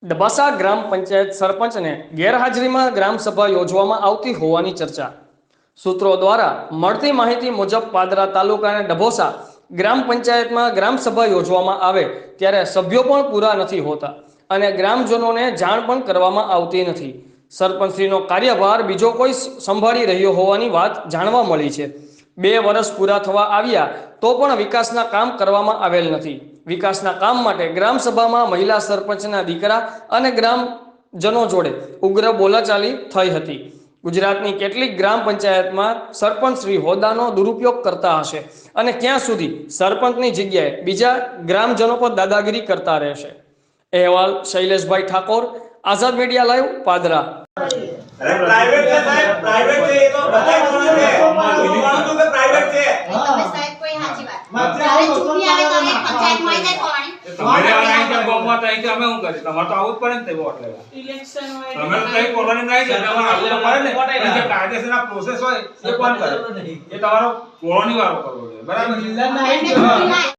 ડબાસા ગ્રામ પંચાયત સરપંચને ગેરહાજરીમાં ગ્રામસભા યોજવામાં આવતી હોવાની ચર્ચા. સૂત્રો દ્વારા મળતી માહિતી મુજબ પાદરા તાલુકાના ડભોસા ગ્રામ પંચાયતમાં ગ્રામસભા યોજવામાં આવે ત્યારે સભ્યો પણ પૂરા નથી હોતા અને ગ્રામજનોને જાણ પણ કરવામાં આવતી નથી. સરપંચશ્રીનો કાર્યભાર બીજો કોઈ સંભાળી રહ્યો હોવાની વાત જાણવા મળી છે. 2 વર્ષ પૂરા થવા આવ્યા તો પણ વિકાસના કામ કરવામાં આવેલ નથી. વિકાસના કામ માટે ગ્રામસભામાં મહિલા સરપંચના દીકરા અને ગ્રામજનો જોડે ઉગ્ર બોલાચાલી થઈ હતી. ગુજરાતની કેટલીક ગ્રામ પંચાયતમાં સરપંચ શ્રી હોદ્દાનો દુરુપયોગ કરતા હશે અને ક્યાં સુધી સરપંચની જગ્યાએ બીજા ગ્રામજનો પર દાદાગીરી કરતા રહેશે. અહેવાલ શૈલેષભાઈ ઠાકોર, આઝાદ મીડિયા લાઈવ, પાદરા. અરે પ્રાઇવેટ છે સાહેબ, પ્રાઇવેટ છે, એ તો બધાય કોણ છે? માનું તો કે પ્રાઇવેટ છે. તમે સાહેબ કોઈ સાચી વાત. જ્યારે ચૂંટણી આવે તો એક પંચાયતમાં જ થવાની. તમારે આઈ કે ગામમાં તઈ કે અમે શું કરી? તમારે તો આવું જ પડે ને તે વોટ લેવા. ઇલેક્શન હોય તમે તો તઈ કોલોની નહીં છે, તમારે આવું તો પડે ને. જે કાયદેસરના પ્રોસેસ હોય એ કોણ કરે? એ તમારો કોલોની વાળો કરવો જોઈએ, બરાબર?